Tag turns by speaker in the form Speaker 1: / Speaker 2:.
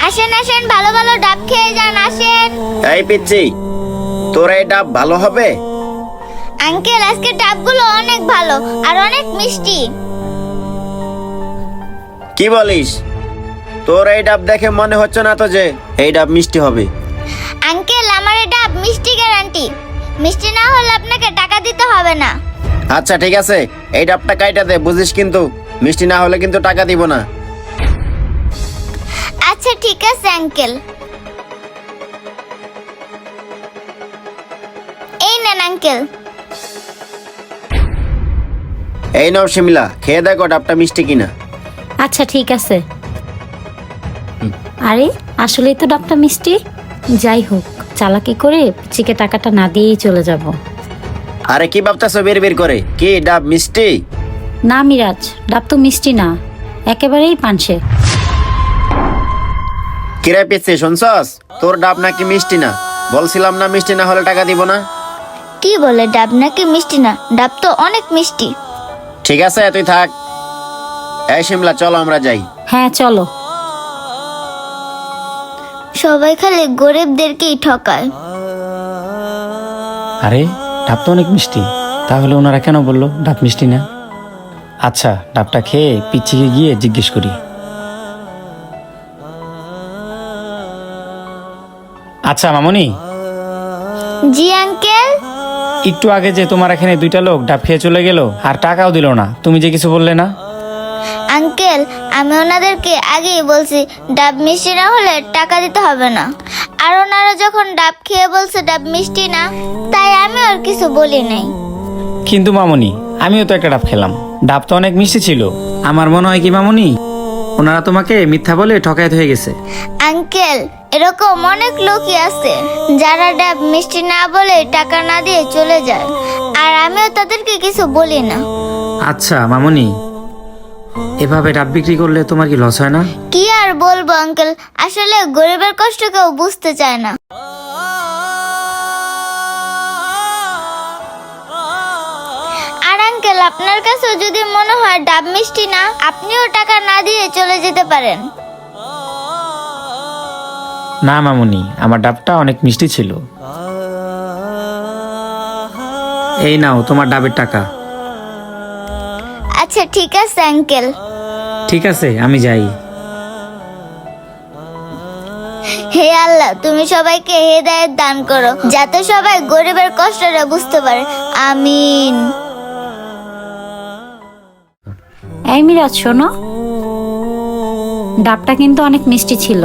Speaker 1: আসেন আসেন, ভালো ভালো ডাব খেয়ে যান, আসেন।
Speaker 2: এই পিচ্ছি, তোর এই ডাব ভালো হবে?
Speaker 1: আঙ্কেল, আজকে ডাবগুলো অনেক ভালো আর অনেক মিষ্টি।
Speaker 2: কি বলিস? তোর এই ডাব দেখে মনে হচ্ছে না তো যে এই ডাব মিষ্টি হবে।
Speaker 1: আঙ্কেল, আমার এই ডাব মিষ্টি গ্যারান্টি। মিষ্টি না হলে আপনাকে টাকা দিতে হবে না।
Speaker 2: আচ্ছা ঠিক আছে, এই ডাবটা কাইটা দে, বুঝিস কিন্তু মিষ্টি না হলে কিন্তু টাকা দিব না।
Speaker 1: আচ্ছা ঠিক আছে আঙ্কেল, এই নেন আঙ্কেল।
Speaker 2: এই নাও শিমলা, খেয়ে দেখো ডাবটা মিষ্টি কিনা।
Speaker 3: আচ্ছা ঠিক আছে। আরে আসলেই তো ডাবটা মিষ্টি। যাই হোক, চালাকি করে পিচিকে টাকাটা না দিয়েই চলে যাব।
Speaker 2: আরে কি ভাবতেছো বের বের করে? কি ডাব মিষ্টি?
Speaker 3: না মিরাজ, ডাব তো মিষ্টি না, একেবারেই পানসে।
Speaker 2: কিরে পিচ্ছি, শুনছস? তোর ডাব নাকি মিষ্টি না। বলছিলাম না মিষ্টি না হলে টাকা দিব না।
Speaker 1: কি বলে ডাব নাকি মিষ্টি না? ডাব তো অনেক মিষ্টি।
Speaker 2: ঠিক আছে তুই থাক। এই শিমলা, চলো আমরা যাই।
Speaker 3: হ্যাঁ চলো।
Speaker 1: সবাই খালি গরিবদেরকেই ঠকায়।
Speaker 4: আরে ডাব তো অনেক মিষ্টি, তাহলে ওনারা কেন বললো ডাব মিষ্টি না? আচ্ছা, ডাবটা খেয়ে পিচ্ছিকে গিয়ে জিজ্ঞেস করি। আচ্ছা মামনি,
Speaker 1: জি আঙ্কেল।
Speaker 4: একটু আগে যে তোমার এখানে দুইটা লোক ডাব খেয়ে চলে গেল আর টাকাও দিল না, তুমি যে কিছু বললে না?
Speaker 1: আঙ্কেল, আমি ওনাদেরকে আগেই বলছি ডাব মিষ্টি না হলে টাকা দিতে হবে না। আর ওনারা যখন ডাব খেয়ে বলছে ডাব মিষ্টি না, তাই আমি আর কিছু বলি নাই।
Speaker 4: কিন্তু মামনি, আমিও তো একটা ডাব খেলাম, ডাব তো অনেক মিষ্টি ছিল। আমার মনে হয় কি মামনি, ওনারা তোমাকে মিথ্যা বলে ঠকায়ত হয়ে গেছে।
Speaker 1: আঙ্কেল, এরকম অনেক লোকই আছে যারা ডাব মিষ্টি না বলে টাকা না দিয়ে চলে যায়, আর আমিও তাদেরকে কিছু বলি না।
Speaker 4: আচ্ছা মামনি, এভাবে ডাব বিক্রি করলে তোমার কি লস হয় না?
Speaker 1: কি আর বলবো আঙ্কেল, আসলে গরিবের কষ্ট কেউ বুঝতে চায় না। আর আঙ্কেল, আপনার কাছে যদি মনে হয় ডাব মিষ্টি না, আপনিও টাকা না দিয়ে চলে যেতে পারেন।
Speaker 4: না মামুনি, আমার ডাবটা অনেক মিষ্টি ছিল। এই নাও তোমার ডাবের টাকা।
Speaker 1: আচ্ছা ঠিক আছে আঙ্কেল।
Speaker 4: ঠিক আছে, আমি যাই।
Speaker 1: হে আল্লাহ, তুমি সবাইকে হেদায়েত দান করো, যাতে সবাই গরিবের কষ্টটা বুঝতে পারে। আমিন।
Speaker 3: এই মিরাজ শোনো, ডাবটা কিন্তু অনেক মিষ্টি ছিল।